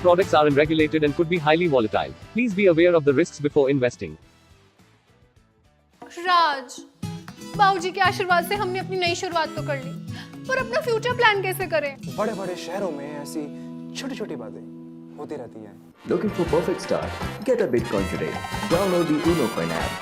products are unregulated and could be highly volatile. Please be aware of the risks before investing. राज, बाबूजी के आशीर्वाद से हमने अपनी नई शुरुआत तो कर ली, पर अपना फ्यूचर प्लान कैसे करें? बड़े बड़े शहरों में ऐसी छोटी छोटी बातें होती रहती हैं। Looking for perfect start? Get a Bitcoin today. Download the Unocoin app.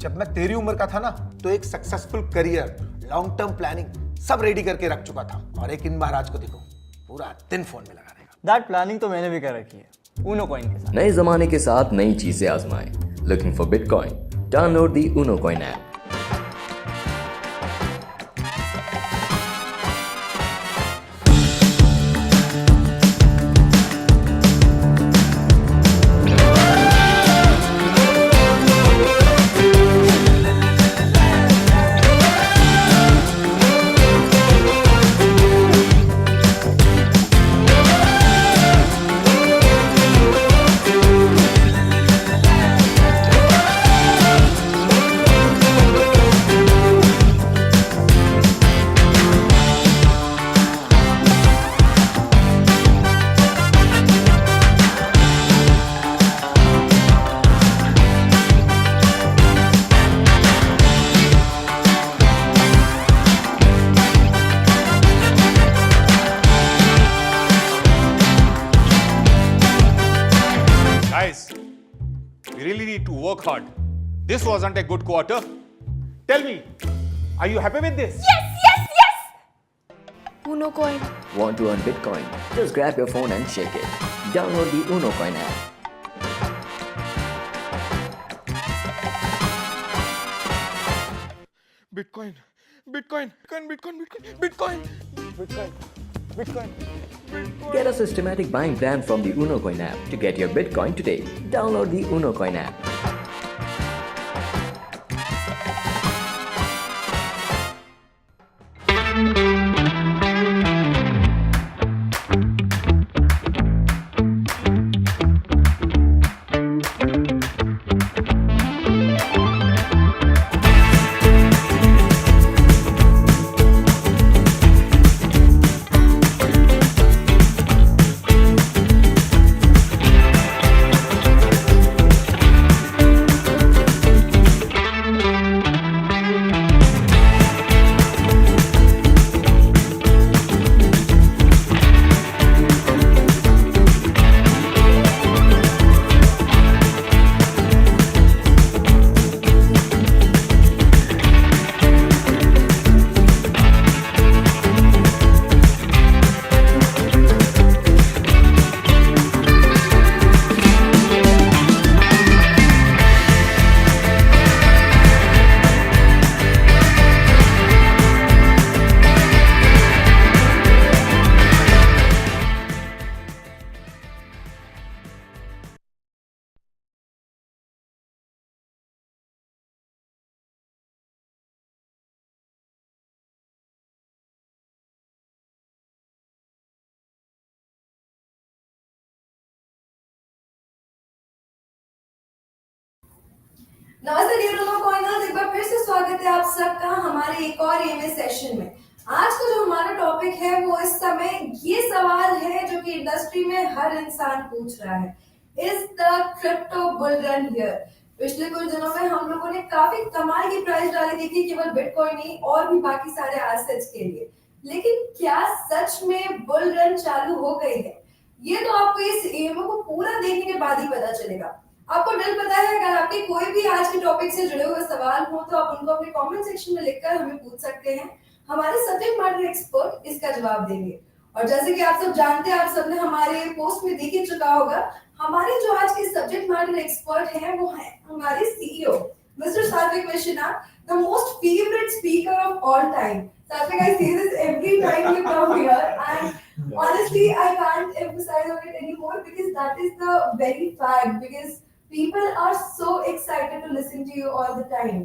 जब मैं तेरी उम्र का था ना, तो एक successful career, long term planning सब रेडी करके रख चुका था, और एक इन महाराज को देखो, पूरा दिन फोन में लगा रहेगा। दैट प्लानिंग तो मैंने भी कर रखी है, Unocoin के साथ। नए जमाने के साथ नई चीजें आजमाएं। Looking for Bitcoin? Download the Unocoin app. Guys, we really need to work hard. This wasn't a good quarter. Tell me, are you happy with this? Yes! Unocoin. Want to earn Bitcoin? Just grab your phone and shake it. Download the Unocoin app. Bitcoin. Get a systematic buying plan from the Unocoin app to get your Bitcoin today. Download the Unocoin app. नमस्ते dear उनोकॉइनर्स, एक बार फिर से स्वागत है आप सबका हमारे एक और ईएमए सेशन में। आज का जो हमारा टॉपिक है वो इस समय ये सवाल है जो कि इंडस्ट्री में हर इंसान पूछ रहा है, is the crypto bull run here. पिछले कुछ दिनों में हम लोगों ने काफी कमाल की प्राइस डाली थी केवल बिटकॉइन नहीं और भी बाकी सारे एसेट्स के लिए, लेकिन क्या सच में बुल रन चालू हो गई है? ये तो आपको इस ईएमए को पूरा देखने के बाद ही पता चलेगा। आपको डर पता है, अगर आपके कोई भी आज के टॉपिक से जुड़े हुए सवाल हो तो आप उनको अपने कमेंट सेक्शन में लिखकर हमें पूछ सकते हैं। हमारे सब्जेक्ट मैटर एक्सपर्ट इसका जवाब देंगे। और जैसे कि आप सब जानते हैं, आप सबने हमारे पोस्ट में देख ही चुका होगा, हमारे जो आज के सब्जेक्ट मैटर एक्सपर्ट हैं वो है हमारे सीईओ मिस्टर सात्विक Vishwanath, the most favourite speaker of all time. Sathvik, I say this every time you come here, and honestly, I can't emphasize on it anymore because that is the very fact. Because people are so excited to listen to you all the time.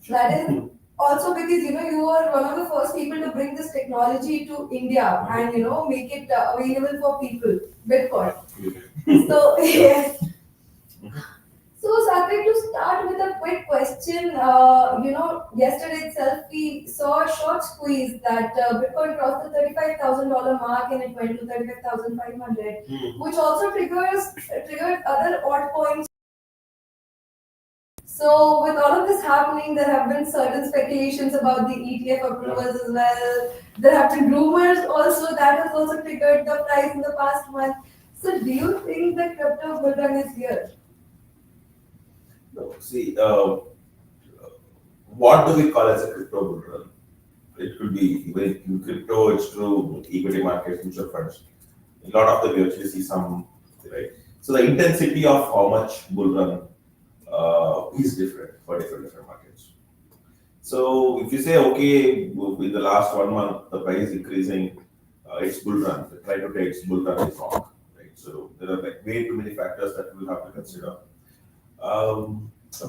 That is also because you are one of the first people to bring this technology to India and make it available for people. Bitcoin. So yes. So, Sathvik, to start with a quick question, yesterday itself we saw a short squeeze that Bitcoin crossed the $35,000 mark and it went to 35,500, which also triggered other altcoins. So, with all of this happening, there have been certain speculations about the ETF approvals as well. There have been rumors also that has also triggered the price in the past month. So, do you think the crypto bull run is here? No, see, what do we call as a crypto bull run? It could be even in crypto, it's through equity markets, mutual funds. A lot of them you actually see some, right? So the intensity of how much bull run is different for different markets. So if you say, okay, in the last 1 month, the price is increasing, it's bull run, try to take its bull run is wrong, right? So there are like way too many factors that we'll have to consider.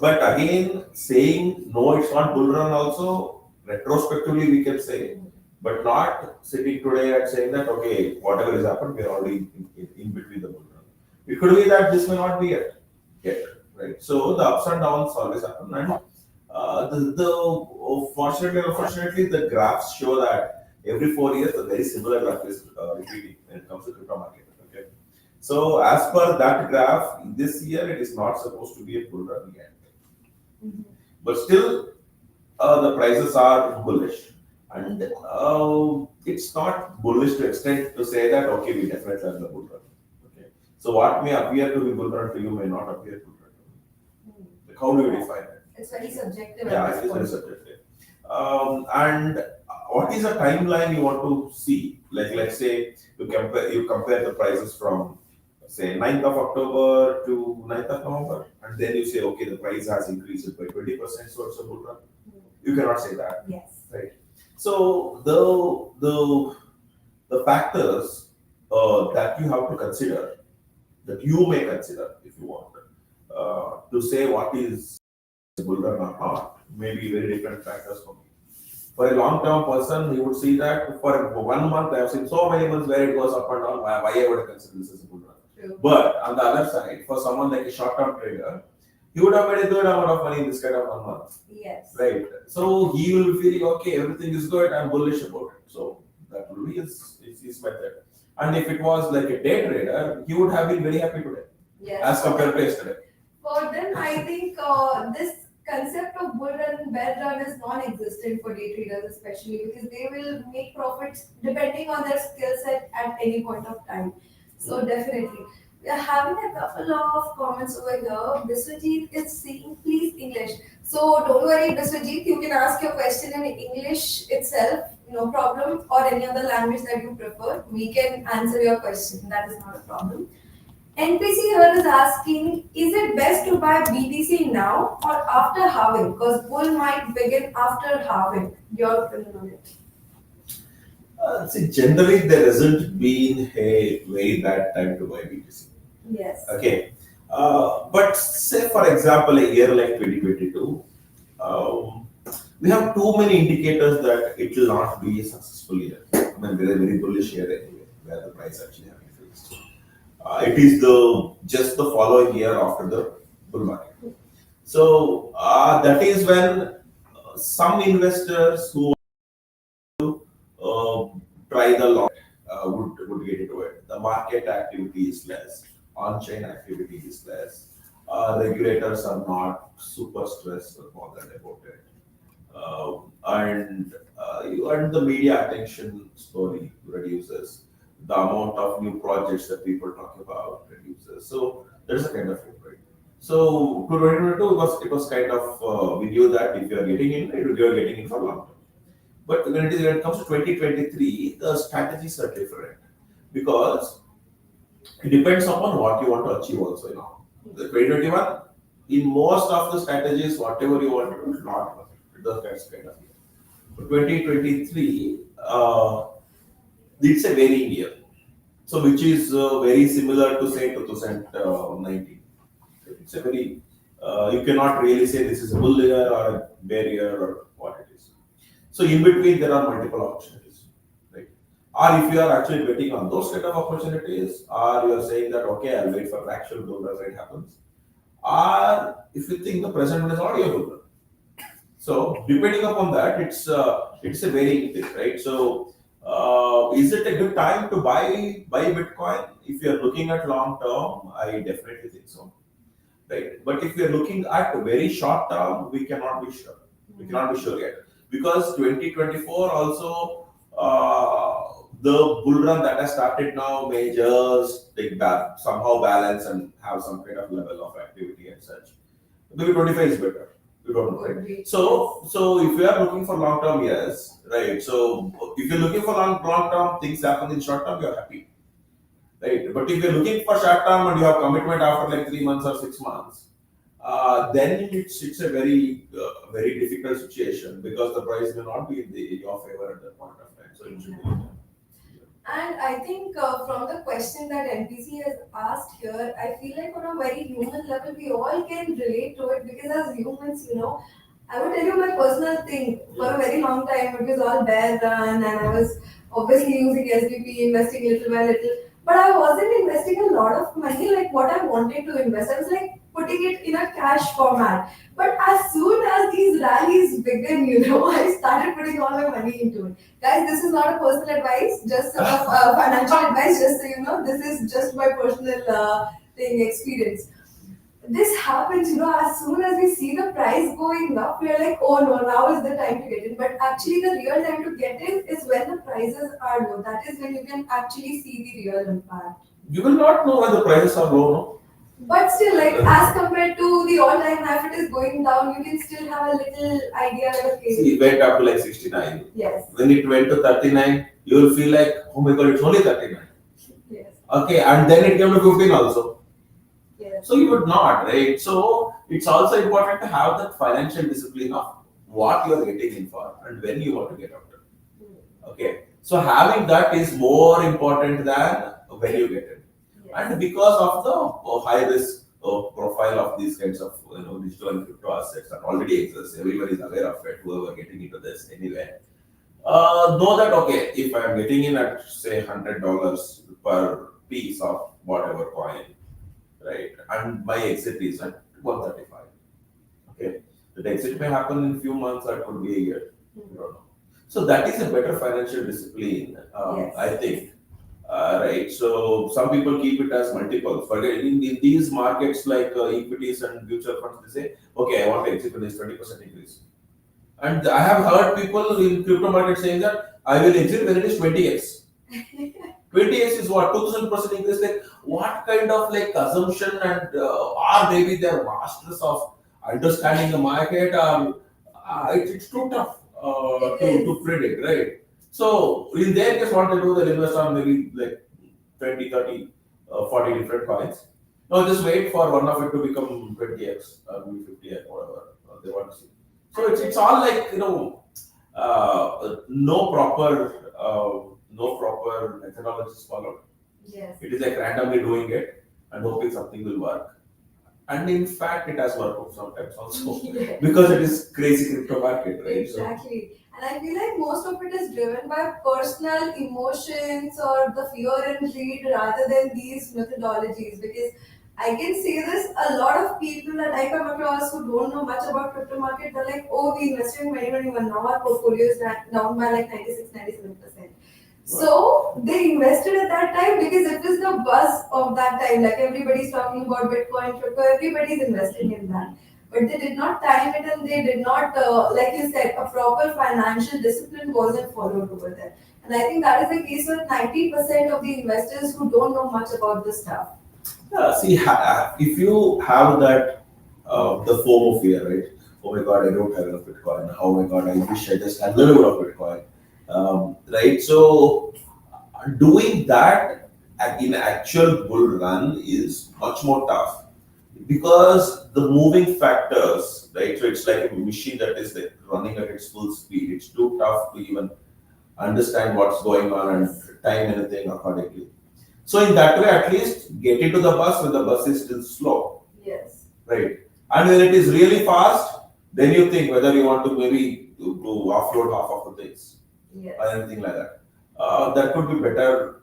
But again, saying no, it's not bull run also, retrospectively we can say, but not sitting today and saying that, okay, whatever has happened, we're already in between the bull run. It could be that this may not be yet, right? So the ups and downs always happen. And fortunately or unfortunately, the graphs show that every 4 years, a very similar graph is repeating when it comes to crypto market. Okay. So as per that graph, this year it is not supposed to be a bull run yet. But still, the prices are bullish. And it's not bullish to extent to say that, okay, we definitely have the bull run. Okay. So what may appear to be bull run to you may not appear bull run to you. Like how do you define it? It's very subjective. Yeah, at it this is very point. subjective. And what is a timeline you want to see? Like let's say you compare the prices from say 9th of October to 9th of November, and then you say, okay, the price has increased by 20%, so it's a bull run. You cannot say that, Yes. right? So the factors that you have to consider, that you may consider if you want, to say what is bull run or not, may be very different factors for me. For a long-term person, he would see that for 1 month, I have seen so many months where it goes up and down. Why I would consider this as a bull run? True. But on the other side, for someone like a short-term trader, he would have made a good amount of money in this kind of 1 month, Yes. right? So he will feel okay, everything is good. I'm bullish about it. So that will be his method. And if it was like a day trader, he would have been very happy today Yes. as compared to yesterday. For them, I think this concept of bull run and bear run is non-existent for day traders, especially because they will make profits depending on their skill set at any point of time. So definitely, we are having a couple of comments over here. Biswajit is saying, please English. So don't worry, Biswajit, you can ask your question in English itself, no problem, or any other language that you prefer. We can answer your question. That is not a problem. NPC here is asking, is it best to buy BTC now or after halving? Because bull might begin after halving. Your opinion on it? See, generally there hasn't been a very bad time to buy BTC. Yes. Okay. But say for example, a year like 2022, we have too many indicators that it will not be a successful year. I mean, we're a very bullish year anyway, where the price actually have increased. It is just the following year after the bull market. So that is when some investors who try the long would get into it. The market activity is less, on-chain activity is less. Regulators are not super stressed or bothered about it. And the media attention slowly reduces. The amount of new projects that people talk about reduces. So there's a kind of thing, right? So to 2022, it was kind of we knew that if you are getting in, you are getting in for long term. But when it comes to 2023, the strategies are different because it depends upon what you want to achieve also. The 2021, in most of the strategies, whatever you want to do is not work. That's kind of year. But 2023, it's a varying year. So which is very similar to say 2019. It's a very, you cannot really say this is a bull year or a bear year or what it is. So in between there are multiple opportunities, right? Or if you are actually betting on those kind of opportunities, or you are saying that okay, I'll wait for the actual bull run when it happens, or if you think the present one is already a bull run. So depending upon that, it's a varying thing, right? So is it a good time to buy Bitcoin? If you're looking at long term, I definitely think so, right? But if you're looking at very short term, we cannot be sure. We cannot be sure yet because 2024 also the bull run that has started now may just take back somehow balance and have some kind of level of activity and such. Maybe 25 is better. We don't know, Could be. right? So if you are looking for long term, yes, right. So if you're looking for long term, things happen in short term, you're happy, right? But if you're looking for short term and you have commitment after like 3 months or 6 months, then it's a very difficult situation because the price may not be in your favor at that point of time. So it should be. And I think from the question that NPC has asked here, I feel like on a very human level, we all can relate to it because as humans, I would tell you my personal thing. For a very long time, it was all bear run, and I was obviously using SBP, investing little by little. But I wasn't investing a lot of money like what I wanted to invest. I was like putting it in a cash format. But as soon as these rallies began, I started putting all my money into it. Guys, this is not a personal advice, just financial advice, just so you know. This is just my personal experience. This happens, as soon as we see the price going up, we are like, oh no, now is the time to get in. But actually, the real time to get in is when the prices are low. That is when you can actually see the real impact. You will not know when the prices are low, no? But still, like as compared to the all-time high, if it is going down, you can still have a little idea like, okay. See, it went up to like 69. Yes. When it went to 39, you will feel like, oh my god, it's only 39. Yes. Okay, and then it came to 15 also. Yes. So you would not, right? So it's also important to have that financial discipline of what you are getting in for and when you want to get out of it. Okay. So having that is more important than when you get it. Yes. And because of the high risk profile of these kinds of digital and crypto assets that already exist, everybody is aware of it, whoever getting into this anyway. Know that okay, if I am getting in at say $100 per piece of whatever coin, right, and my exit is at 135. Okay, the exit may happen in few months, or it could be a year. You don't know. So that is a better financial discipline, Yes. I think. Right. So some people keep it as multiples. But in these markets like equities and mutual funds, they say, okay, I want to exit when there's 20% increase. And I have heard people in crypto market saying that I will exit when it is 20x. 20x is what? 2000% increase. Like what kind of like assumption and or maybe they're masters of understanding the market or it's too tough to predict, right? So in their case, what they do, they'll invest on maybe like 20, 30, 40 different coins. Now just wait for one of it to become 20x or maybe 50x, whatever they want to see. So it's all like no proper methodology is followed. Yes. It is like randomly doing it and hoping something will work. And in fact, it has worked out sometimes also Yes. because it is crazy crypto market, right? So, Exactly. And I feel like most of it is driven by personal emotions or the fear and greed rather than these methodologies. Because I can say this, a lot of people that I come across who don't know much about crypto market, they're like, oh, we invested in 2021, now our portfolio is down by like 96-97%. So they invested at that time because it was the buzz of that time. Like everybody's talking about Bitcoin, crypto, everybody's investing in that. But they did not time it and they did not, like you said, a proper financial discipline wasn't followed over there. And I think that is the case with 90% of the investors who don't know much about this stuff. yeah, see, if you have that, the FOMO fear, right? Oh my god, I don't have enough Bitcoin. Oh my god, I wish I just had a little bit of Bitcoin. Right? So, doing that in actual bull run is much more tough because the moving factors, right? So it's like a machine that is like running at its full speed. It's too tough to even understand what's going on and time anything accordingly. So in that way, at least get into the bus when the bus is still slow, Yes. right? And when it is really fast, then you think whether you want to maybe to offload half of the things Yes. or anything like that. That could be better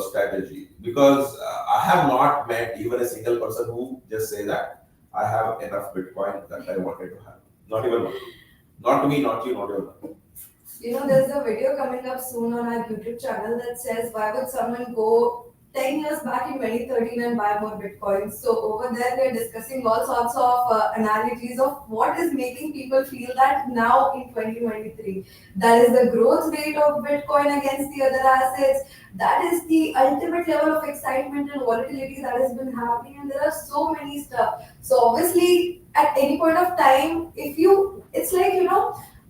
strategy because I have not met even a single person who just say that I have enough Bitcoin that I wanted to have. Not even one. Not to me, not you, not even one. You know, there's a video coming up soon on our YouTube channel that says, why would someone go 10 years back in 2013 and buy more Bitcoins? So over there, they're discussing all sorts of analogies of what is making people feel that now in 2023. That is the growth rate of Bitcoin against the other assets. That is the ultimate level of excitement and volatility that has been happening. And there are so many stuff. So obviously, at any point of time, it's like,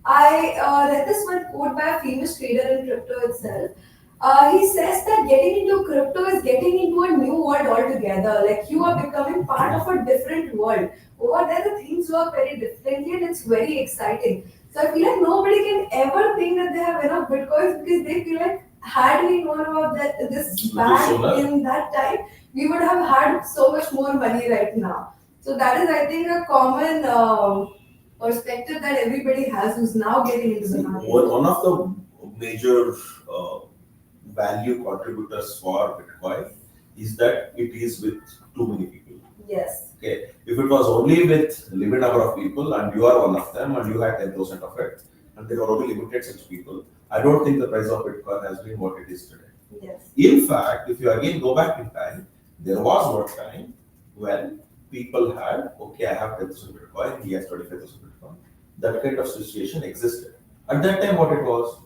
I read this one quote by a famous trader in crypto itself. He says that getting into crypto is getting into a new world altogether. Like you are becoming part of a different world. Over there, the things work very differently and it's very exciting. So I feel like nobody can ever think that they have enough bitcoins because they feel like had we known about this back in that time, we would have had so much more money right now. So that is, I think, a common perspective that everybody has who's now getting into the market. One of the major value contributors for Bitcoin is that it is with too many people. Yes. Okay, if it was only with limited number of people and you are one of them and you had 10% of it and there are only limited such people, I don't think the price of Bitcoin has been what it is today. Yes. In fact, if you again go back in time, there was one time when people had, okay, I have 10,000 Bitcoin, he has 25,000 Bitcoin. That kind of situation existed. At that time, what it was?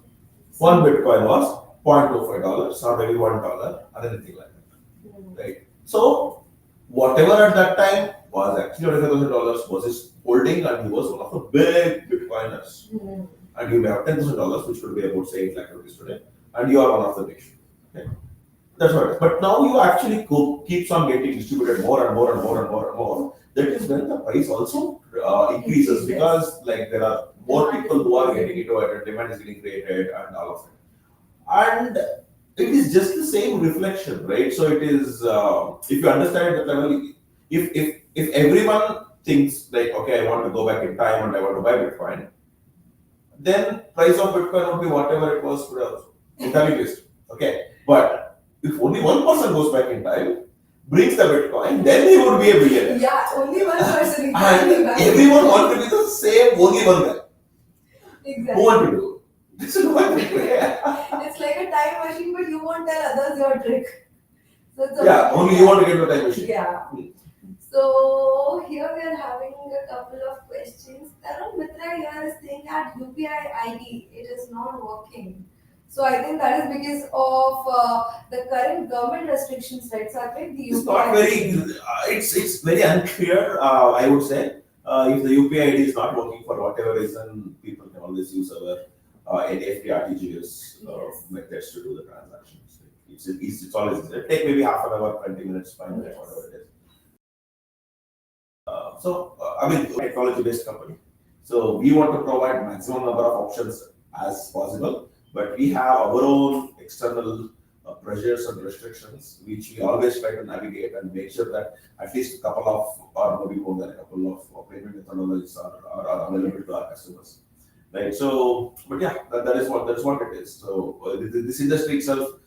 One Bitcoin was $0.25 or maybe $1 or anything like that. Right? So, whatever at that time was actually $25,000 was his holding and he was one of the big Bitcoiners. And you may have $10,000, which would be about say 8 lakh rupees today, and you are one of the nation. Okay? That's what it is. But now you actually keeps on getting distributed more and more and more and more and more. That is when the price also increases because like there are more people who are getting into it and demand is getting created and all of it. And it is just the same reflection, right? So it is if you understand at that level, if everyone thinks like okay, I want to go back in time and I want to buy Bitcoin, then price of Bitcoin would be whatever it was today also. Entirely based. Okay. But if only one person goes back in time, brings the Bitcoin, then he would be a billionaire. Yeah, only one person. And everyone wants to be the same, only one guy. Exactly. Who want to do? This is what It's like a time machine, but you won't tell others your trick. So it's only you want to get to a time machine. Yeah. So here we are having a couple of questions. Tarun Mitra here is saying that UPI ID it is not working. So I think that is because of the current government restrictions, right, Sathvik? The It's UPI not very. It's very unclear. I would say if the UPI ID is not working for whatever reason, people can always use our NEFT RTGS methods to do the transactions. It's always easy. Take maybe half an hour, 20 minutes, 5 minutes, whatever it is. Technology-based company. So we want to provide maximum number of options as possible, but we have our own external pressures and restrictions, which we always try to navigate and make sure that at least a couple of, or maybe more than a couple of payment methodologies are available to our customers. Right. So, but yeah, that is what it is. So this industry itself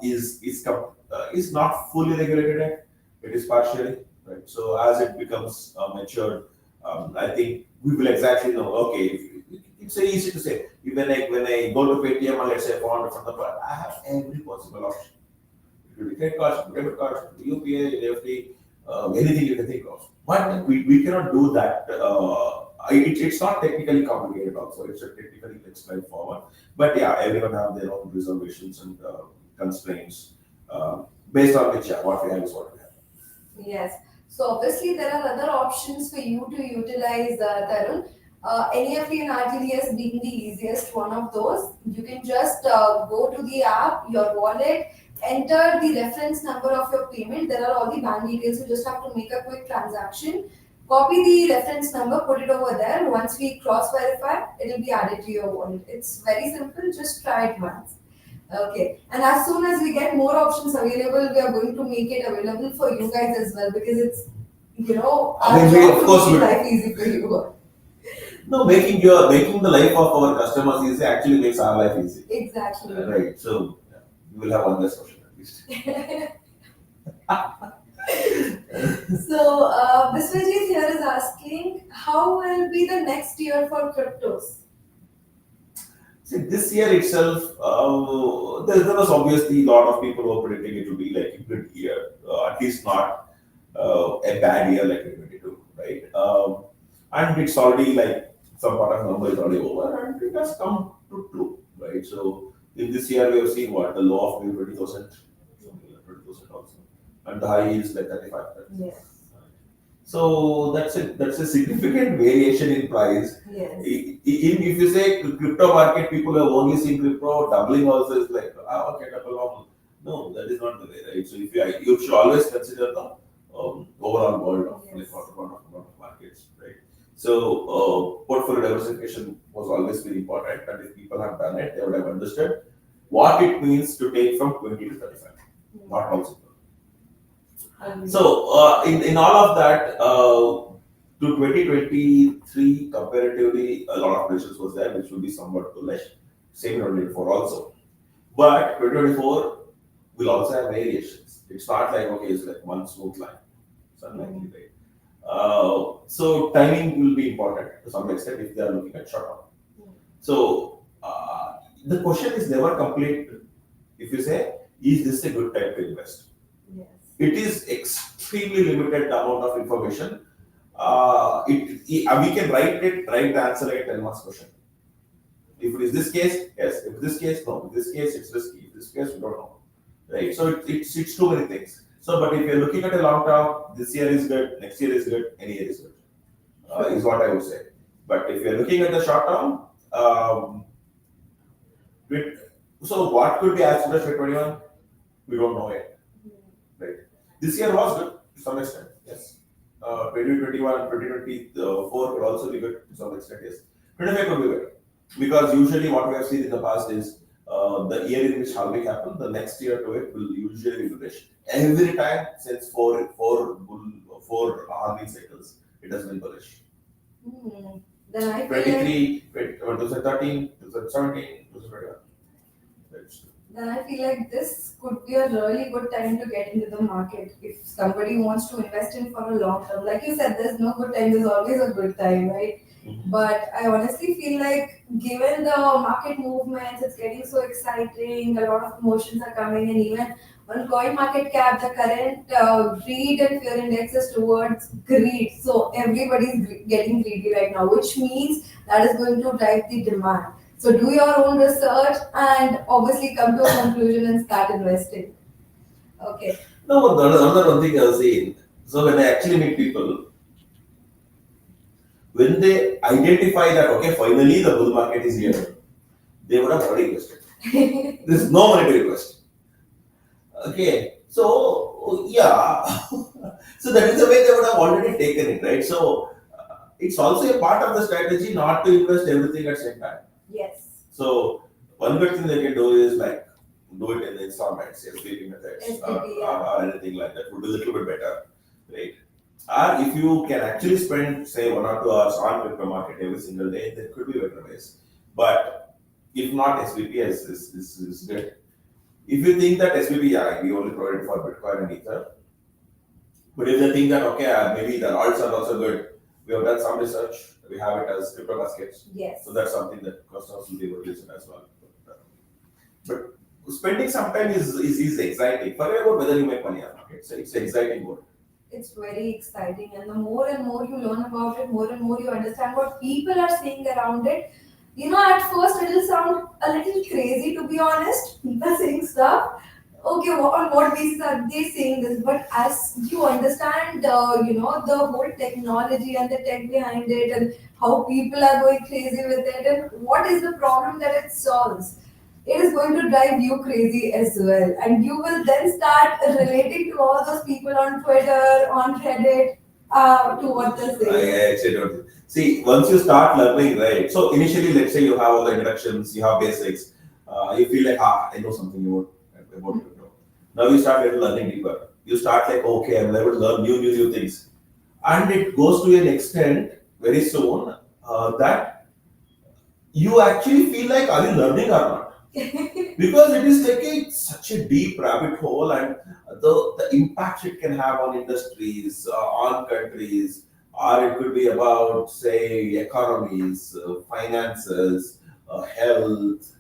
is not fully regulated yet. It is partially. Right. So as it becomes mature, I think we will exactly know. Okay, it's very easy to say. When I go to Paytm and let's say I want from the product, I have every possible option. It will be credit cards, debit cards, UPI, NEFT, anything you can think of. But we cannot do that. It's not technically complicated. Also, it's technically straightforward. But yeah, everyone have their own reservations and constraints based on which what we have is what we have. Yes. So obviously there are other options for you to utilize, Tarun. NEFT and RTGS being the easiest one of those. You can just go to the app, your wallet, enter the reference number of your payment. There are all the bank details. You just have to make a quick transaction. Copy the reference number, put it over there. Once we cross-verify, it will be added to your wallet. It's very simple. Just try it once. Okay, and as soon as we get more options available, we are going to make it available for you guys as well because it's, our job to make life easy for you. No, making the life of our customers easy actually makes our life easy. Exactly. Right. So we will have one less question at least. So, Biswajit here is asking, how will be the next year for cryptos? See, this year itself, there was obviously a lot of people were predicting it to be like a good year, at least not a bad year like 2022, right? And it's already like some part of November is already over, and it has come to true, right? So in this year, we have seen what the low of maybe 20,000, something like 20,000 also, and the high is like 35. Yes. So that's a significant variation in price. Yes. If you say crypto market, people have only seen crypto doubling also is like okay, double long. No, that is not the way, right? So if you should always consider the overall world of Yes. like what of markets, right? So portfolio diversification was always very important, and if people have done it, they would have understood what it means to take from 20 to 35, not also. So, in all of that, to 2023, comparatively, a lot of pressures was there, which will be somewhat bullish. Same in 2024 also. But 2024 will also have variations. It's not like, okay, it's like one smooth line. It's unlikely, right? So, timing will be important to some extent if they are looking at short term. So, the question is never complete if you say, is this a good time to invest? Yes. It is extremely limited amount of information. We can write the answer like 10 marks question. If it is this case, yes. If this case, no. If this case, it's risky. If this case, we don't know. Right? So it's too many things. So, but if you're looking at a long term, this year is good, next year is good, any year is good, is what I would say. But if you're looking at the short term, so what could be as good as 2021? We don't know yet. Right. This year was good to some extent, yes. 2021, 2024 could also be good to some extent, yes. 25 could be better. Because usually what we have seen in the past is the year in which halving happened, the next year to it will usually be bullish. Every time since four halving cycles, it has been bullish. Then I feel 23, 2013, 2017, 2021. Then I feel like this could be a really good time to get into the market if somebody wants to invest in for a long term. Like you said, there's no good time, there's always a good time, right? But I honestly feel like given the market movements, it's getting so exciting, a lot of emotions are coming, and even on coin market cap, the current greed and fear index is towards greed. So everybody's getting greedy right now, which means that is going to drive the demand. So do your own research and obviously come to a conclusion and start investing. Okay. No, but another one thing I was saying. So when I actually meet people, when they identify that okay, finally the bull market is here, they would have already invested. There's no money to invest. Okay, so yeah, so that is the way they would have already taken it, right? So it's also a part of the strategy not to invest everything at the same time. Yes. So one good thing they can do is like do it in the installments, SPP methods, SPP, yeah. or anything like that would be a little bit better, right? Or if you can actually spend say 1 or 2 hours on crypto market every single day, there could be better ways. But if not, SPP is good. If you think that SPP, yeah, we only provide it for Bitcoin and Ether. But if they think that okay, maybe the alts are also good, we have done some research. We have it as crypto baskets. Yes. So that's something that customers will be able to use it as well. But spending some time is exciting. Forget about whether you make money or not. It's exciting work. It's very exciting, and the more and more you learn about it, more and more you understand what people are saying around it. You know, at first it'll sound a little crazy, to be honest. People saying stuff. Okay, on what basis are they saying this? But as you understand, the whole technology and the tech behind it, and how people are going crazy with it, and what is the problem that it solves, it is going to drive you crazy as well. And you will then start relating to all those people on Twitter, on Reddit, to what they're saying. I actually don't. See, once you start learning, right? So initially, let's say you have all the introductions, you have basics, you feel like, I know something about crypto. Now you start learning deeper. You start like, okay, I'm able to learn new things. And it goes to an extent very soon that you actually feel like, are you learning or not? because it is taking such a deep rabbit hole, and the impact it can have on industries, on countries, or it could be about, say, economies, finances, health,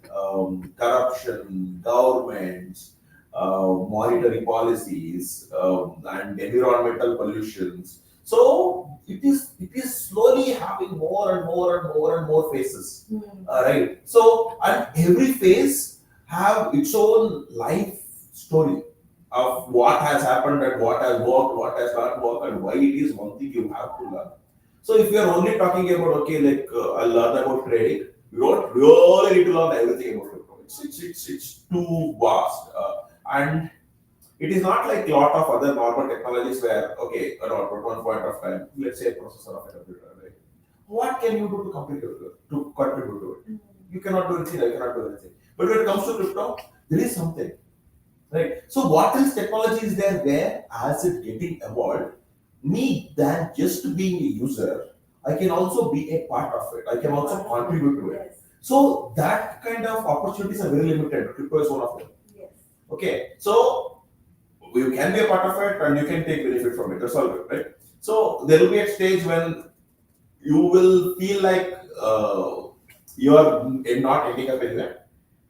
corruption, governments, monetary policies, and environmental pollutions. So it is slowly having more and more and more and more phases. Right. So, and every phase have its own life story of what has happened and what has worked, what has not worked, and why it is one thing you have to learn. So, if you are only talking about, okay, like I learn about trading, you don't really need to learn everything about crypto. It's too vast, and it is not like a lot of other normal technologies where, okay, at one point of time, let's say a processor of a computer, right? What can you do to contribute to it? You cannot do anything, I cannot do anything. But when it comes to crypto, there is something, right? So what else technology is there where, as it getting evolved, me than just being a user, I can also be a part of it. I can also contribute to it. So that kind of opportunities are very limited. Crypto is one of them. Okay, so you can be a part of it and you can take benefit from it. That's all good, right? So there will be a stage when you will feel like you are not ending up anywhere.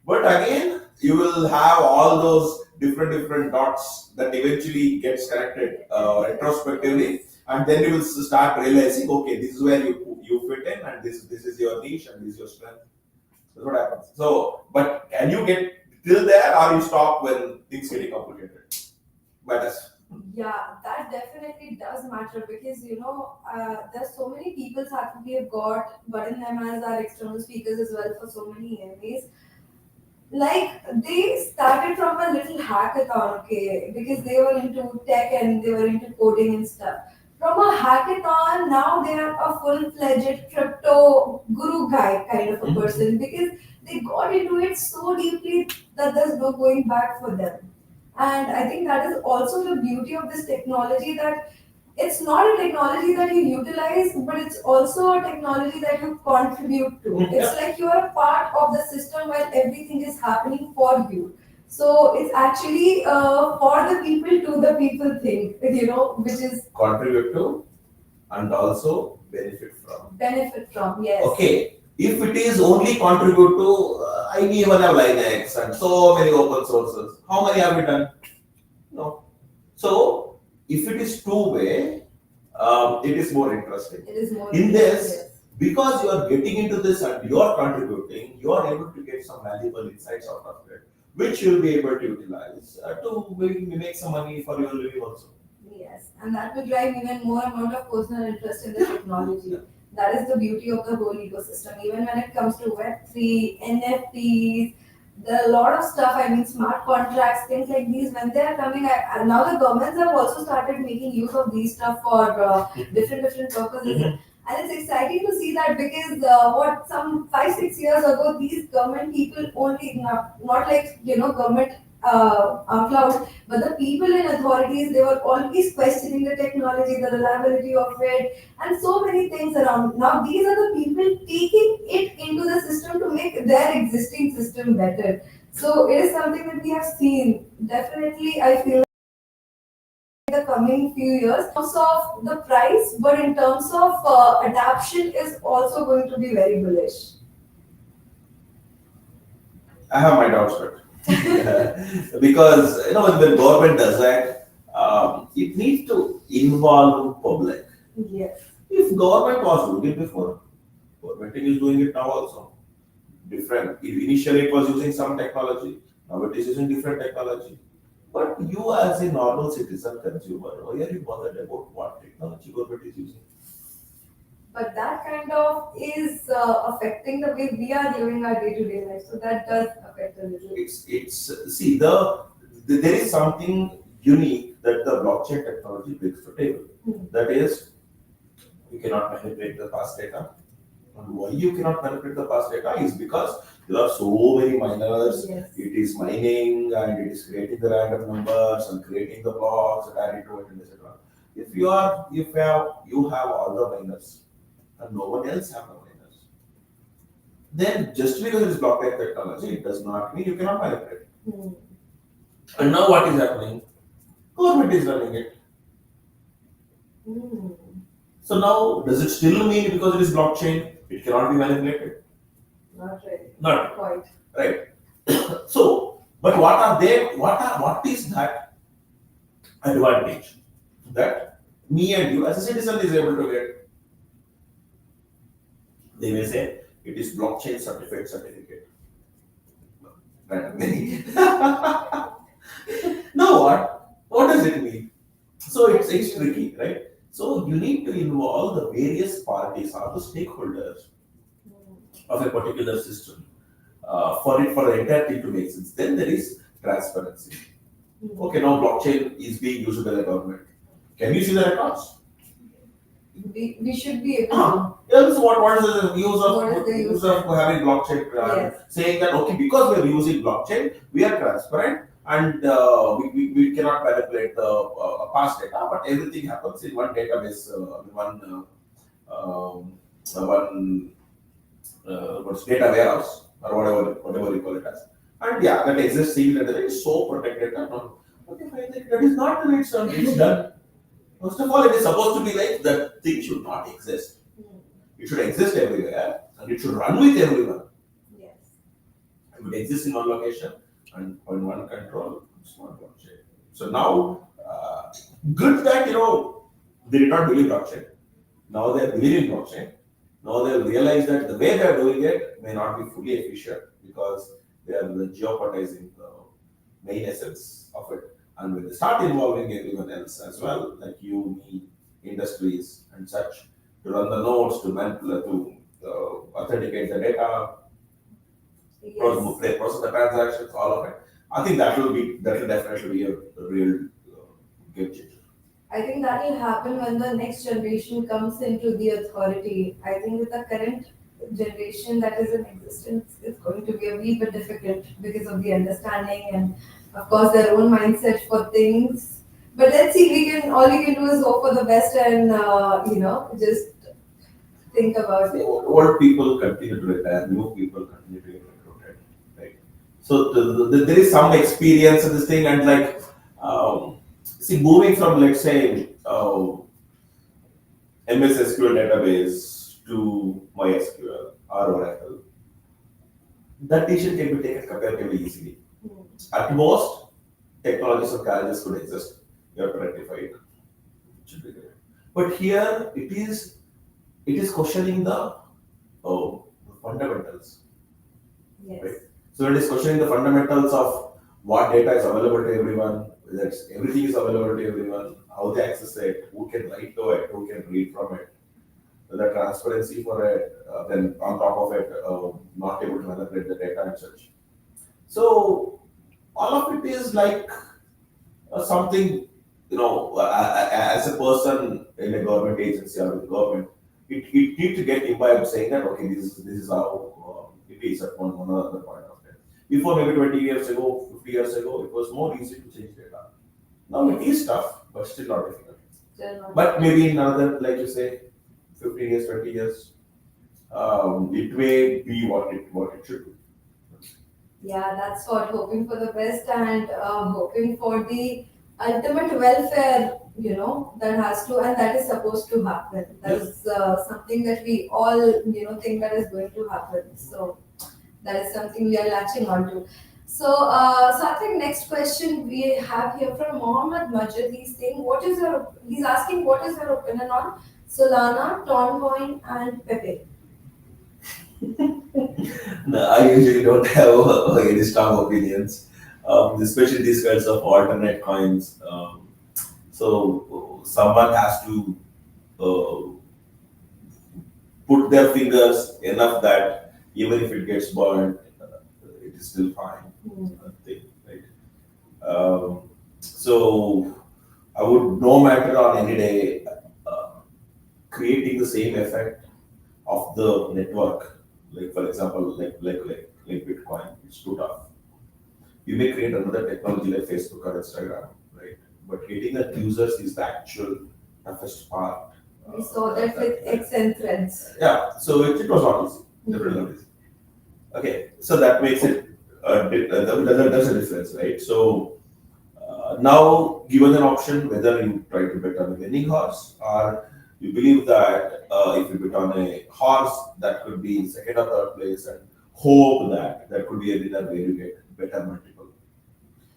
But again, you will have all those different dots that eventually gets connected retrospectively, and then you will start realizing, okay, this is where you fit in, and this is your niche, and this is your strength. That's what happens. So, but can you get till there, or you stop when things getting complicated? Matters. Yeah, that definitely does matter because there's so many people that we have gotten them as our external speakers as well for so many AMAs. Like they started from a little hackathon, okay, because they were into tech and they were into coding and stuff. From a hackathon, now they are a full-fledged crypto guru guy kind of a person because they got into it so deeply that there's no going back for them. And I think that is also the beauty of this technology that it's not a technology that you utilize, but it's also a technology that you contribute to. It's like you are a part of the system while everything is happening for you. So it's actually for the people to the people thing, which is Contribute to and also benefit from. Yes. Okay, if it is only contribute to, I even have Linux and so many open sources. How many have we done? No. So, if it is two-way, it is more interesting. It is more In this, yes. because you are getting into this and you are contributing, you are able to get some valuable insights out of it, which you will be able to utilize to maybe make some money for your living also. Yes, and that will drive even more amount of personal interest in the technology. That is the beauty of the whole ecosystem. Even when it comes to Web3, NFTs, there are a lot of stuff. I mean, smart contracts, things like these. When they are coming, now the governments have also started making use of these stuff for different purposes. And it's exciting to see that because what some 5-6 years ago, these government people only not like government cloud, but the people in authorities, they were always questioning the technology, the reliability of it, and so many things around. Now these are the people taking it into the system to make their existing system better. So it is something that we have seen. Definitely, I feel the coming few years in terms of the price, but in terms of adaptation is also going to be very bullish. I have my doubts, but because when the government does that, it needs to involve public. Yes. If government was doing it before, government is doing it now also. Different. Initially, it was using some technology. Now it is using different technology. But you, as a normal citizen consumer, why are you bothered about what technology government is using? But that kind of is affecting the way we are living our day-to-day life. So that does affect a little. It's see there is something unique that the blockchain technology brings to the table. That is, you cannot manipulate the past data. And why you cannot manipulate the past data is because there are so many miners. Yes. It is mining and it is creating the random numbers and creating the blocks and adding to it and etc. If you have all the miners and no one else have the miners, then just because it is blockchain technology, it does not mean you cannot manipulate. Hmm. And now what is happening? Government is running it. Hmm. So now, does it still mean because it is blockchain, it cannot be manipulated? Not really. Not Quite. right. So, but what are they? What is that advantage that me and you as a citizen is able to get? They may say it is blockchain certificate. Randomly. Now what? What does it mean? So it's tricky, right? So you need to involve the various parties or the stakeholders of a particular system for the entire thing to make sense. Then there is transparency. Okay, now blockchain is being used by the government. Can you see the records? We should be able to. Yeah, so what is the use What is the use of having blockchain? Yes. Saying that okay, because we are using blockchain, we are transparent and we cannot manipulate the past data, but everything happens in one database, one what's data warehouse or whatever you call it as. And yeah, that exists sealed and it is so protected. Okay, fine, that is not the way it's done. First of all, it is supposed to be like that thing should not exist. It should exist everywhere and it should run with everyone. Yes. It would exist in one location and on one control, it's not blockchain. So now, good that they did not believe blockchain. Now they are believing blockchain. Now they realize that the way they are doing it may not be fully efficient because they are jeopardizing the main essence of it. And when they start involving everyone else as well, like you, me, industries, and such, to run the nodes, to authenticate the data, Yes. process the transactions, all of it. I think that will definitely be a real game changer. I think that will happen when the next generation comes into the authority. I think with the current generation that is in existence, it's going to be a wee bit difficult because of the understanding and, of course, their own mindset for things. But let's see. All we can do is hope for the best and just think about it. Old people continue to retire, new people continue to get recruited, right? So there is some experience in this thing, and like, see, moving from let's say MS SQL database to MySQL or Oracle, that decision can be taken comparatively easily. At most, technologies or challenges could exist. You have to rectify it. It should be there. But here it is questioning the fundamentals. Yes. Right. So it is questioning the fundamentals of what data is available to everyone, whether everything is available to everyone, how they access it, who can write to it, who can read from it, the transparency for it, then on top of it, not able to manipulate the data and such. So all of it is like something, as a person in a government agency or with government, it needs to get imbibed saying that, okay, this is how it is at one or other point of time. Before maybe 20 years ago, 50 years ago, it was more easy to change data. Now it is tough, but still not difficult. But maybe in another, like you say, 15 years, 20 years, it may be what it should be. Yeah, that's what. Hoping for the best and hoping for the ultimate welfare, that has to and that is supposed to happen. That is something that we all, think that is going to happen. So that is something we are latching on to. So, I think next question we have here from Mohammed Majid. He's asking what is your opinion on Solana, Toncoin, and Pepe? No, I usually don't have any strong opinions, especially these kinds of alternate coins. So someone has to put their fingers enough that even if it gets burned, it is still fine. Thing, right? So I would no matter on any day creating the same effect of the network. Like for example, like Bitcoin, it's too tough. You may create another technology like Facebook or Instagram, right? But getting the users is the actual toughest part. We saw that with X and Threads. Yeah, so it was not easy. Definitely not easy. Okay, so that makes it that's a difference, right? So now, given an option, whether you try to bet on a winning horse or you believe that if you bet on a horse that could be in second or third place and hope that there could be a winner where you get better multiple.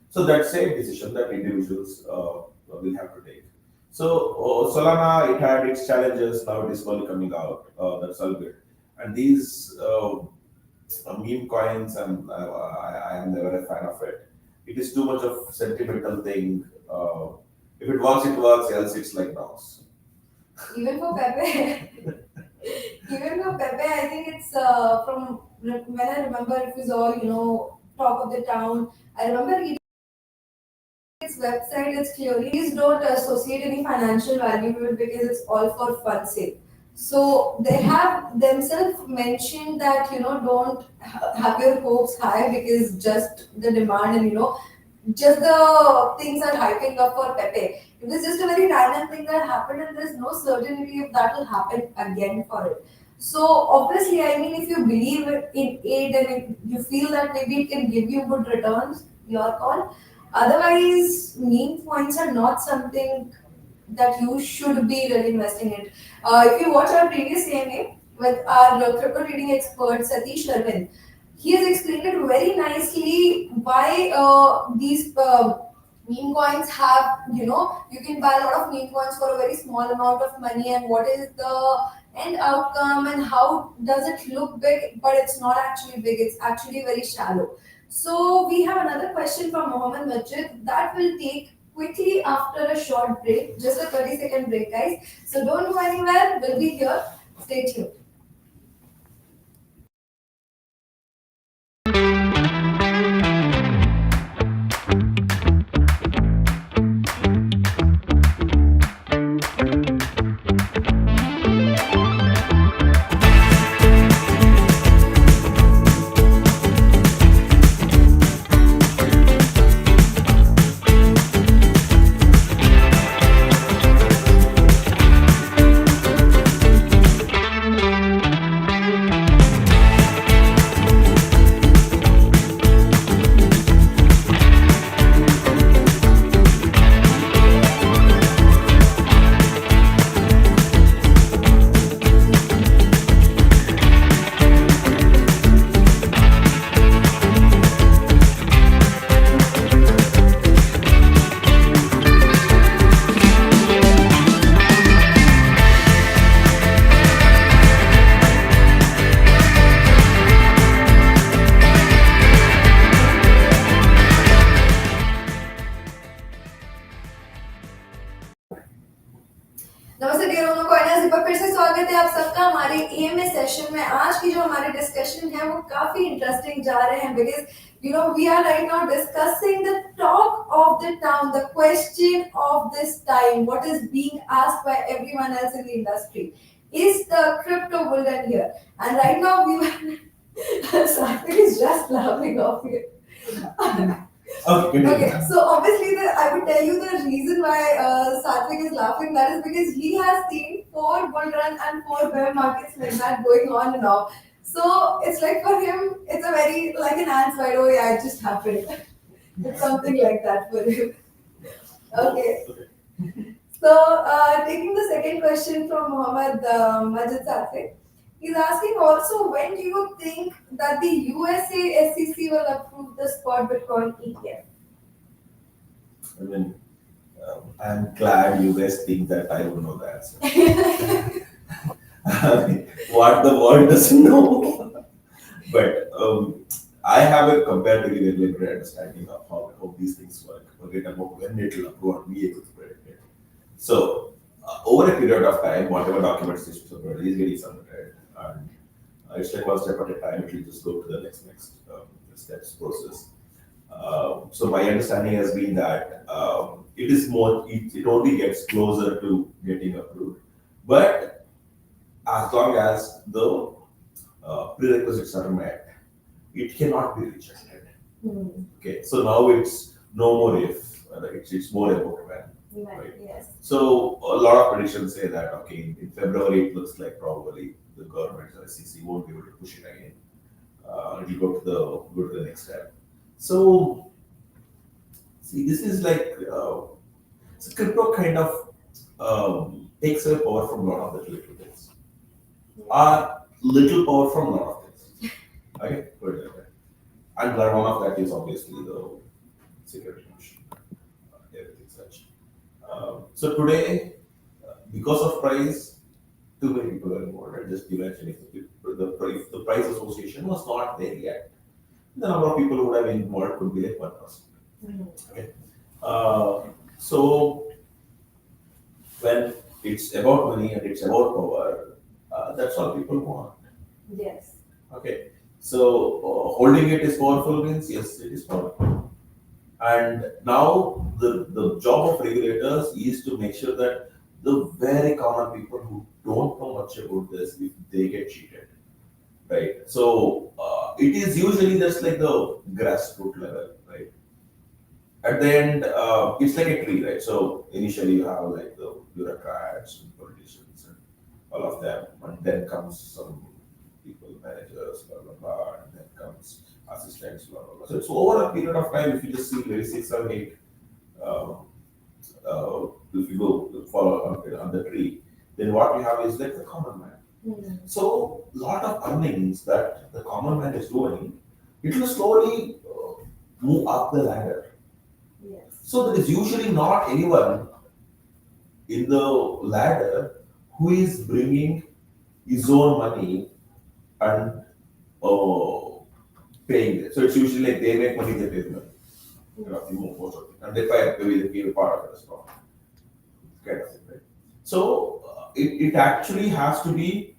So that same decision that individuals will have to take. So Solana, it had its challenges. Now it is slowly coming out. That's all good. And these meme coins, and I am never a fan of it. It is too much of sentimental thing. If it works, it works. Else, it's like dogs. Even for Pepe, even for Pepe, I think it's from when I remember it was all talk of the town. I remember reading its website. It's clearly please don't associate any financial value to it because it's all for fun sake. So they have themselves mentioned that don't have your hopes high because just the demand and just the things are hyping up for Pepe. It was just a very random thing that happened, and there's no certainty if that will happen again for it. So obviously, I mean, if you believe in it and if you feel that maybe it can give you good returns, your call. Otherwise, meme points are not something that you should be really investing in. If you watch our previous AMA with our crypto trading expert Satish Sharmin, he has explained it very nicely why these meme coins have, you can buy a lot of meme coins for a very small amount of money, and what is the end outcome and how does it look big, but it's not actually big, it's actually very shallow. So we have another question from Mohammed Majid that will take quickly after a short break, just a 30-second break, guys. So don't go anywhere, we'll be here. Stay tuned. नमस्ते dear उनोकॉइनर्स, एक बार फिर से स्वागत है आप सबका हमारे EMA session में। आज की जो हमारे डिस्कशन है वो काफी इंटरेस्टिंग जा रहे हैं because we are right now discussing the talk of the town, the question of this time, what is being asked by everyone else in the industry, is the crypto bull run here? And right now we Sathvik is just laughing off here. Okay, so obviously I would tell you the reason why Sathvik is laughing. That is because he has seen 4 bull run and 4 bear markets like that going on and off. So it's like for him, it's a very like an answer. Oh yeah, it just happened. It's something like that for him. Okay. So taking the second question from Mohammed Majid Sathvik. He's asking also, when do you think that the USA SEC will approve the spot Bitcoin ETF? I mean, I'm glad you guys think that I would know the answer. What the world doesn't know. But I have a comparatively very good understanding of how these things work. Forget about when it will approve and be able to predict it. So, over a period of time, whatever documents is submitted is getting submitted. And it's like one step at a time, it will just go to the next steps process. So my understanding has been that it is more, it only gets closer to getting approved. But as long as the prerequisites are met, it cannot be rejected. Okay, so now it's no more if, it's more about when. Right. Yes. So a lot of predictions say that in February it looks like probably the government or SEC won't be able to push it again. It will go to the next step. So see, this is like so crypto kind of takes away power from a lot of the little things, or little power from a lot of things. Okay, put it like that. And one of that is obviously the security issue, everything such. So today, because of price, too many people are involved. And just imagine if the price association was not there yet, the number of people who would have been involved could be like 1%. Okay. So when it's about money and it's about power, that's all people want. Yes. Okay. So holding it is powerful means yes, it is powerful. And now the job of regulators is to make sure that the very common people who don't know much about this, if they get cheated, right? So it is usually just like the grassroots level, right? At the end, it's like a tree, right? So initially you have like the bureaucrats and politicians and all of them, and then comes some people, managers, blah blah blah, and then comes assistants, blah blah blah. So it's over a period of time. If you just see maybe 6 or 8, if you go follow on the tree, then what you have is like the common man. So lot of earnings that the common man is doing, it will slowly move up the ladder. Yes. So there is usually not anyone in the ladder who is bringing his own money and paying it. So it's usually like they make money, they pay the money. You know, they move most of it. And they pay, maybe they give a part of it as well. Kind of thing, right? So it actually has to be,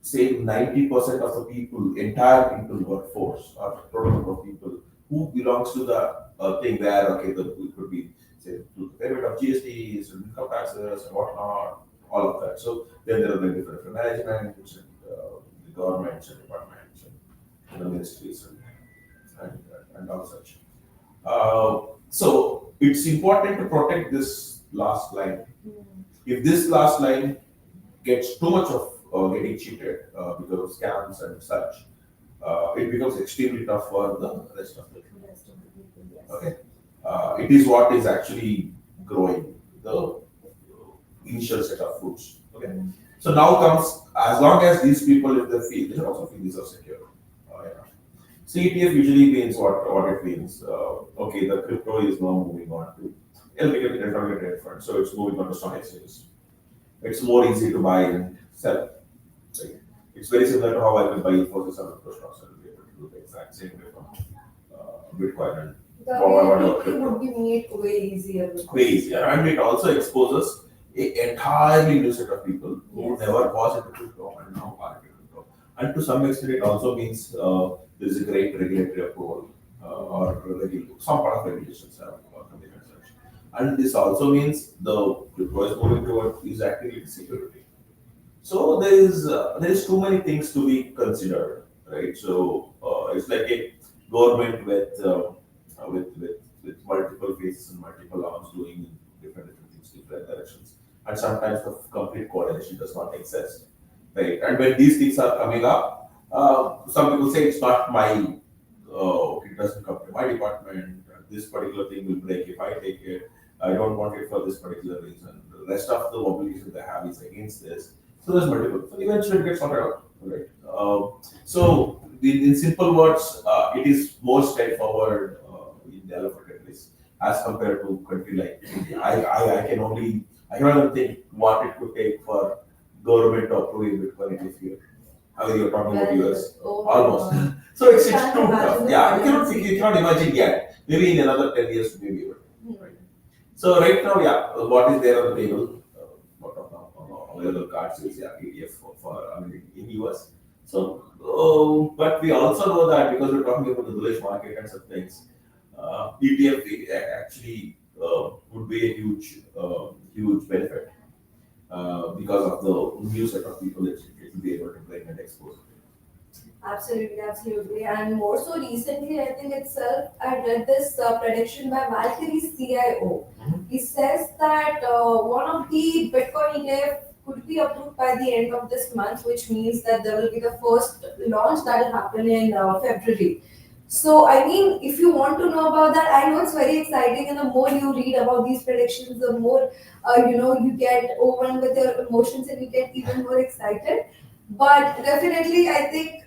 say, 90% of the people, entire people workforce or total number of people who belongs to the thing where, okay, it could be, say, to the payment of GSTs and income taxes and whatnot, all of that. So then there are the different managements and the governments and departments and the ministries and all such. So it's important to protect this last line. If this last line gets too much of getting cheated because of scams and such, it becomes extremely tough for the rest of the people. Yes. Okay, it is what is actually growing the initial set of fruits. Okay, so now comes, as long as these people, if they feel, they should also feel these are secure. Yeah. So ETF usually means what it means. Okay, the crypto is now moving on to electronic fund, so it's moving on to stock exchanges. It's more easy to buy and sell. Right? It's very similar to how I can buy Infosys or crypto stocks and be able to do the exact same way from Bitcoin and The whatever ability crypto. would be made way easier. Way easier, and it also exposes a entirely new set of people who Yes. never was into crypto and now are into crypto. And to some extent, it also means there is a great regulatory approval or some part of regulations have come in and such. And this also means the crypto is moving toward is activity security. So there is too many things to be considered, right? So it's like a government with multiple faces and multiple arms doing different things, different directions, and sometimes the complete coordination does not exist, right? And when these things are coming up, some people say it's not my, it doesn't come to my department. This particular thing will break if I take it. I don't want it for this particular reason. The rest of the obligations they have is against this. So there's multiple. So eventually it gets sorted out, right? So in simple words, it is more straightforward in development at least as compared to country like India. I can only think what it could take for government to approve Bitcoin if you. I mean, you're talking about US, Oh, almost. So it's too Can't tough. imagine Yeah, the you cannot imagine yet. Maybe in another 10 years, maybe. Right. So right now, yeah, what is there on the table? What of now available cards is ETF for I mean in US. So, but we also know that because we're talking about the bullish market and such things, ETF actually would be a huge benefit because of the new set of people that it will be able to bring and expose. Absolutely, absolutely. And more so recently, I think itself, I read this prediction by Valkyrie's CIO. Mhm. He says that one of the Bitcoin ETF could be approved by the end of this month, which means that there will be the first launch that will happen in February. So, I mean, if you want to know about that, I know it's very exciting, and the more you read about these predictions, the more you get overwhelmed with your emotions and you get even more excited. But definitely, I think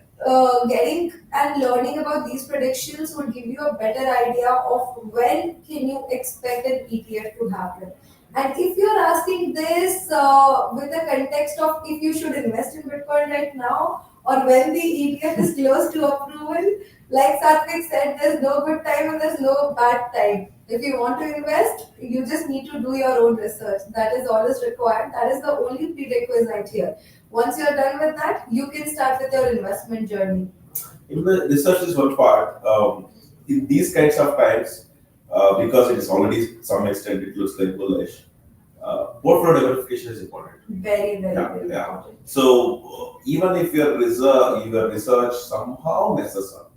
getting and learning about these predictions would give you a better idea of when can you expect an ETF to happen. And if you're asking this with the context of if you should invest in Bitcoin right now or when the ETF is close to approval, like Sathvik said, there's no good time and there's no bad time. If you want to invest, you just need to do your own research. That is all is required. That is the only prerequisite here. Once you're done with that, you can start with your investment journey. In the research is one part. In these kinds of times, because it is already some extent it looks like bullish. Portfolio diversification is important. Very, very, Yeah, very yeah. important. So even if your research somehow messes up,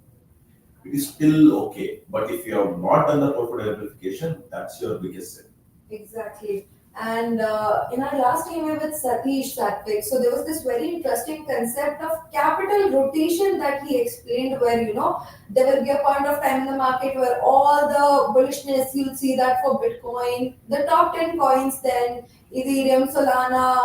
it is still okay. But if you have not done the portfolio diversification, that's your biggest sin. Exactly. And in our last email with Sathvik, so there was this very interesting concept of capital rotation that he explained, where there will be a point of time in the market where all the bullishness you'll see that for Bitcoin, the top 10 coins, then Ethereum, Solana,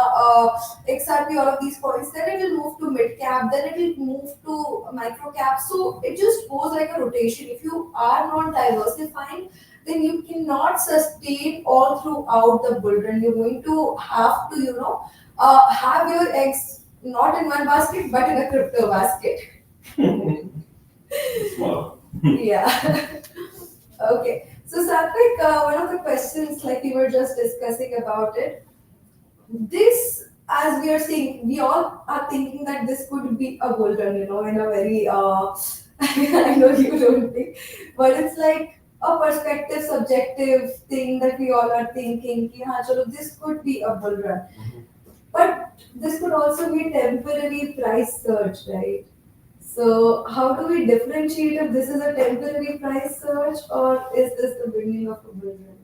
XRP, all of these coins, then it will move to mid cap, then it will move to micro cap. So it just goes like a rotation. If you are not diversifying, then you cannot sustain all throughout the bull run. You're going to have to, have your eggs not in one basket, but in a crypto basket. Small. Yeah. Okay. So, Sathvik, one of the questions, like we were just discussing about it, this, as we are seeing, we all are thinking that this could be a bull run, in a very, I know you don't think, but it's like a perspective, subjective thing that we all are thinking, ki, haan, chalo, this could be a bull run. But this could also be temporary price surge, right? So, how do we differentiate if this is a temporary price surge or is this the beginning of a bull run?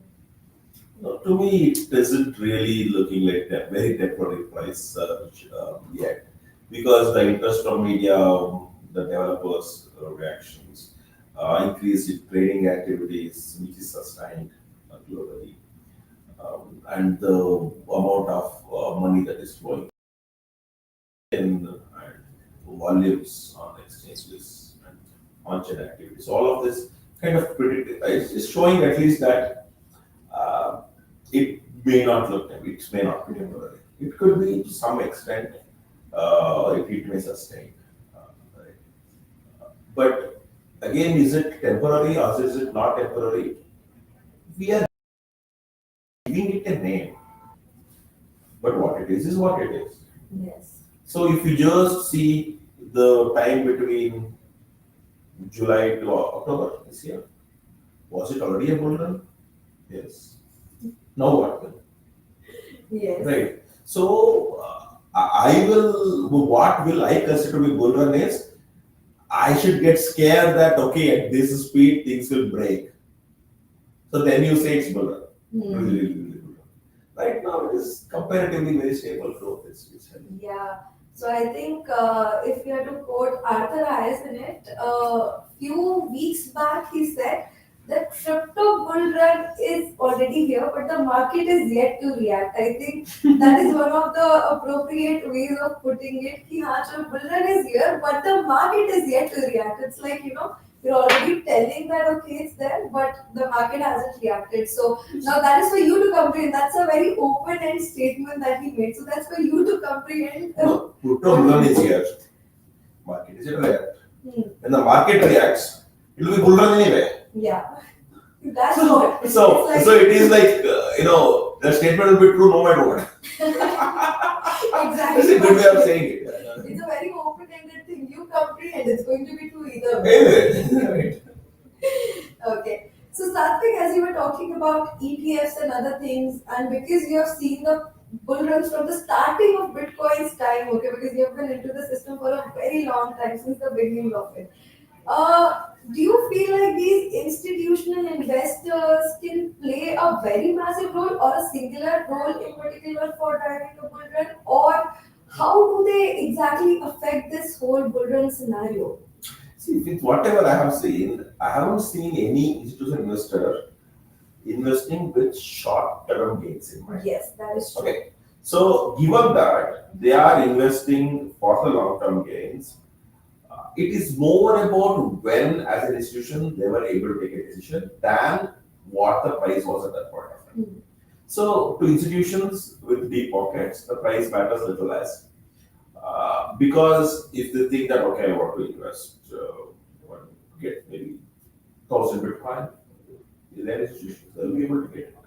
No, to me, it isn't really looking like a very temporary price surge yet, because the interest from media, the developers' reactions, increased in trading activities, which is sustained globally, and the amount of money that is flowing in and volumes on exchanges and on-chain activities. All of this kind of predict is showing at least that it may not look, it may not be temporary. It could be to some extent, it may sustain. Right? But again, is it temporary or is it not temporary? We are giving it a name, but what it is what it is. Yes. So if you just see the time between July to October this year, was it already a bull run? Yes. Now what then? Yes. Right. So I will. What will I consider to be bull run is I should get scared that okay, at this speed things will break. So then you say it's bull run. Really bull run. Right now it is comparatively very stable growth. It's Yeah. So I think if you had to quote Arthur Hayes in it, a few weeks back he said the crypto bull run is already here, but the market is yet to react. I think that is one of the appropriate ways of putting it. Ki, haan, chalo, bull run is here, but the market is yet to react. It's like, you're already telling that, okay, it's there, but the market hasn't reacted. So now that is for you to comprehend. That's a very open-end statement that he made. So that's for you to comprehend. no, crypto bull run is here. Market is yet to react. Hmm. When the market reacts, it will be bull run anyway. Yeah. That's what. So it's like, so it is like the statement will be true no matter what. exactly. That's a good way of saying it. It's a very open-ended thing. You comprehend. It's going to be true either way. Right. Okay. So Sathvik, as you were talking about ETFs and other things, and because you have seen the bull runs from the starting of Bitcoin's time, okay, because you have been into the system for a very long time, since the beginning of it. do you feel like these institutional investors can play a very massive role or a singular role in particular for driving a bull run, or how do they exactly affect this whole bull run scenario? See, with whatever I have seen, I haven't seen any institutional investor investing with short-term gains in mind. Yes, that is true. Okay. So, given that they are investing for the long-term gains, it is more about when, as an institution, they were able to take a decision than what the price was at that point of time. Mhm. So, to institutions with deep pockets, the price matters little less. Because if they think that, okay, I want to invest, want to get maybe 1,000 Bitcoin, their institutions, they'll be able to get it,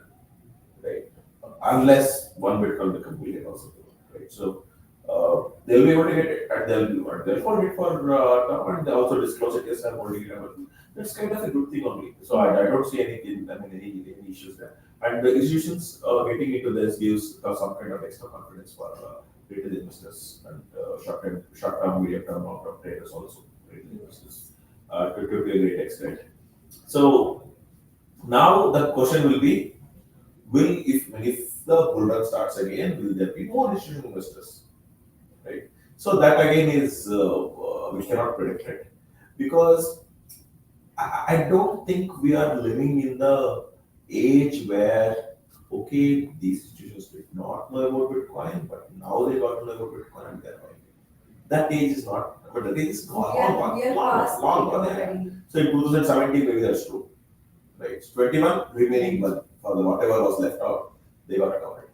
right? Unless one Bitcoin becomes million or something, right? So they'll be able to get it, and they'll hold it for term, and they also disclose it. Yes, I'm holding it. That's kind of a good thing only. So I don't see anything. I mean, any issues there. And the institutions getting into this gives some kind of extra confidence for retail investors and short-term, medium-term, long-term traders also, retail investors to a great extent. So now the question will be, if the bull run starts again, will there be more institutional investors, right? So that again is we cannot predict it, because I don't think we are living in the age where, okay, these institutions did not know about Bitcoin, but now they got to know about Bitcoin and they're buying it. That age is not, but the age is gone, long We are past gone, it gone, yeah. already. So in 2017, maybe that's true, right? 21 remaining one for the whatever was left out, they got covered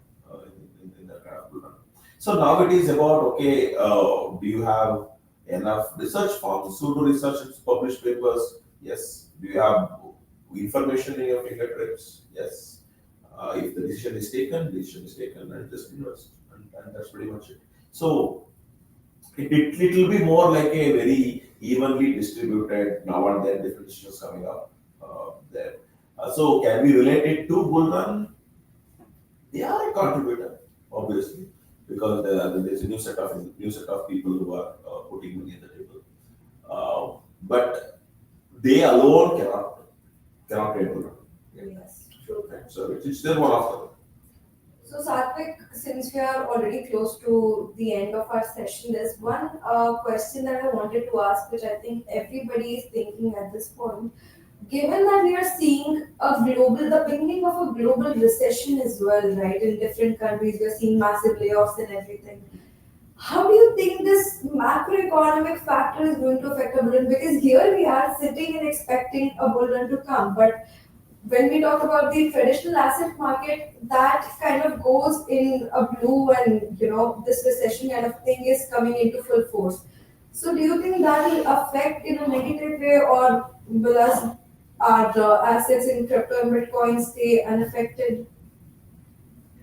in the kind of bull run. So now it is about, okay, do you have enough research forms, pseudo research, published papers? Yes. Do you have information in your fingertips? Yes. If the decision is taken, and just invest, and that's pretty much it. So it will be more like a very evenly distributed, now and then different decisions coming up there. So can we relate it to bull run? They are a contributor, obviously, because there's a new set of people who are putting money on the table. But they alone cannot create bull run. Yes, true. Right? So it's still one of them. So, Sathvik, since we are already close to the end of our session, there's one question that I wanted to ask, which I think everybody is thinking at this point. Given that we are seeing the beginning of a global recession as well, right? In different countries, we are seeing massive layoffs and everything. How do you think this macroeconomic factor is going to affect a bull run? Because here we are sitting and expecting a bull run to come, but when we talk about the traditional asset market, that kind of goes in a blue, and this recession kind of thing is coming into full force. So do you think that will affect in a negative way, or will our assets in crypto and Bitcoin stay unaffected?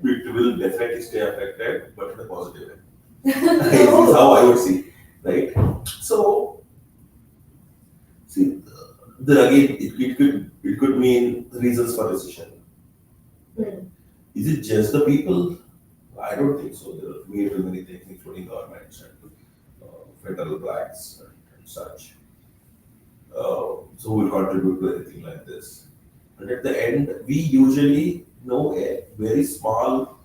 It will definitely stay affected, but in a positive way. This is how I would see, right? So, see, then again, it could mean reasons for recession. Hmm. Is it just the people? I don't think so. There are way too many things, including governments and federal banks and such. So will contribute to anything like this. But at the end, we usually know a very small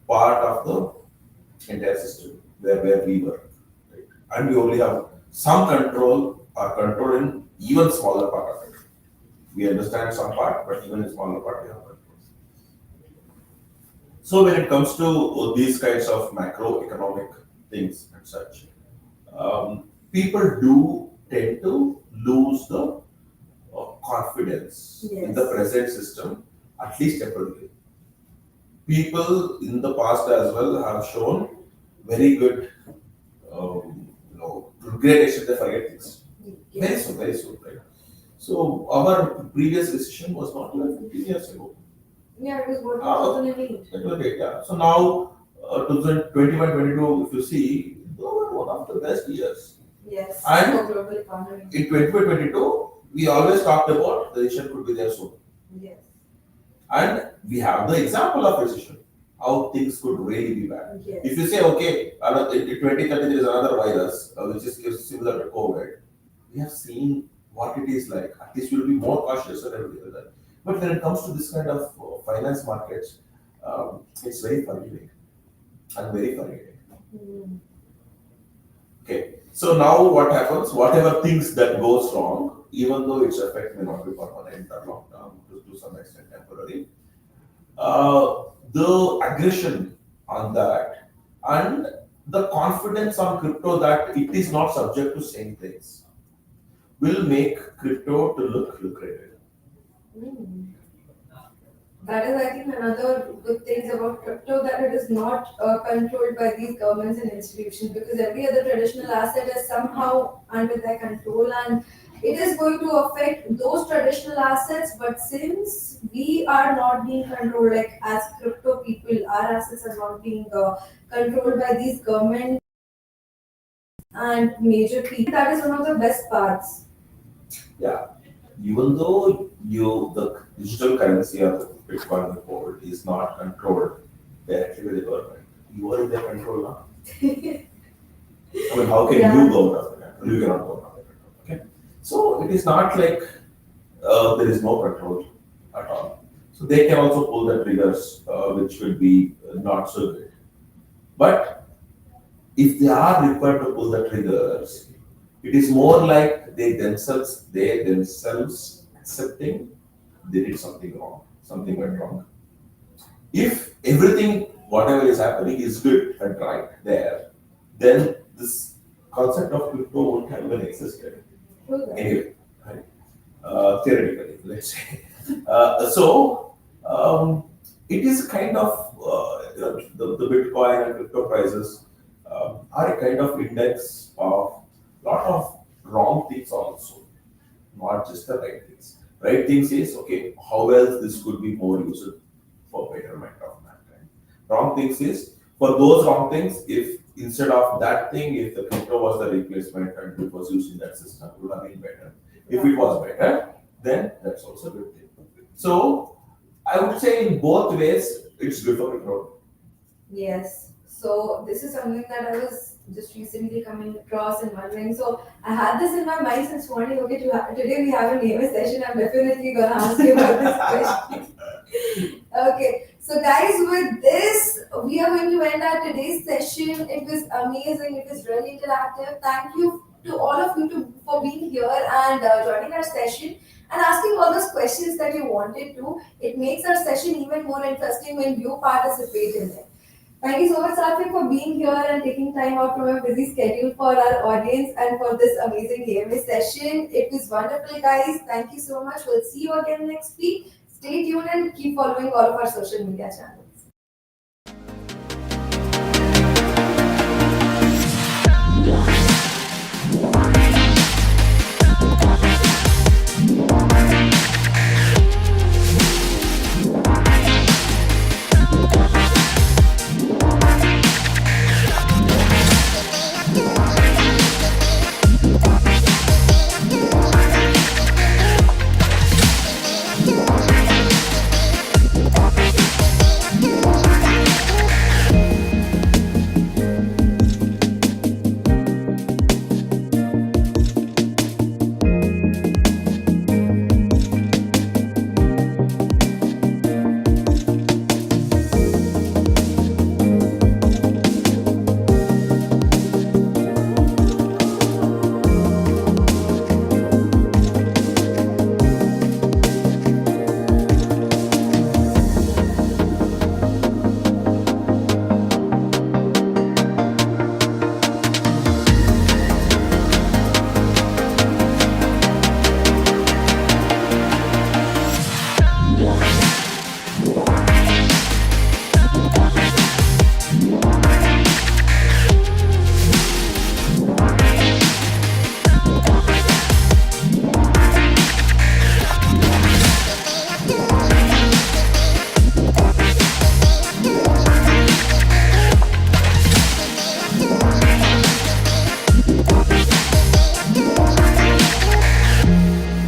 part of the entire system where we work, right? And we only have some control or control in even smaller part of it. We understand some part, but even in smaller part we have control. So when it comes to these kinds of macroeconomic things and such, people do tend to lose the confidence in the Yes. present system, at least temporarily. People in the past as well have shown very good, to great extent they forget things. Very soon, right? So our previous decision was not like 15 years ago. Yeah, it was what Ah, 2008. That was great, yeah. So now, 2021, 22, if you see, they were one of the best years. Yes, And for global economy. in 2022, we always talked about the recession could be there soon. Yes. And we have the example of recession, how things could really be bad. Yes. If you say, okay, in 2030 there is another virus, which is similar to COVID, we have seen what it is like. At least you'll be more cautious and everything like that. But when it comes to this kind of finance markets, it's very forgiving and very forgiving. Okay, so now what happens? Whatever things that goes wrong, even though its effect may not be permanent or long term, to some extent temporary, the aggression on that and the confidence on crypto that it is not subject to same things will make crypto to look lucrative. That is, I think, another good thing about crypto, that it is not controlled by these governments and institutions, because every other traditional asset is somehow under their control, and it is going to affect those traditional assets. But since we are not being controlled, like as crypto people, our assets are not being controlled by these government and major people, that is one of the best parts. Yeah, even though the digital currency or the Bitcoin you hold is not controlled directly by the government, you are in their control now. I mean, how can you go out of the control? You cannot go out of the control. Okay, so it is not like there is no control at all. So they can also pull the triggers, which will be not so good. But if they are required to pull the triggers, it is more like they themselves accepting they did something wrong, something went wrong. If everything, whatever is happening, is good and right there, then this concept of crypto won't have even existed. Anyway, right? Theoretically, let's say. It is kind of the Bitcoin and crypto prices are a kind of index of lot of wrong things also, not just the right things. Right things is okay, how else this could be more used for betterment of mankind. Wrong things is for those wrong things, if instead of that thing, if the crypto was the replacement and it was used in that system, it would have been better. If it was better, then that's also a good thing. So I would say in both ways, it's good for crypto. Yes. So this is something that I was just recently coming across and wondering. So I had this in my mind since morning. Okay, today we have an AMA session. I'm definitely gonna ask you about this question. Okay. So guys, with this, we are going to end our today's session. It was amazing. It was really interactive. Thank you to all of you for being here and joining our session and asking all those questions that you wanted to. It makes our session even more interesting when you participate in it. Thank you so much, Sathvik, for being here and taking time out from your busy schedule for our audience and for this amazing AMA session. It was wonderful, guys. Thank you so much. We'll see you again next week. Stay tuned and keep following all of our social media channels.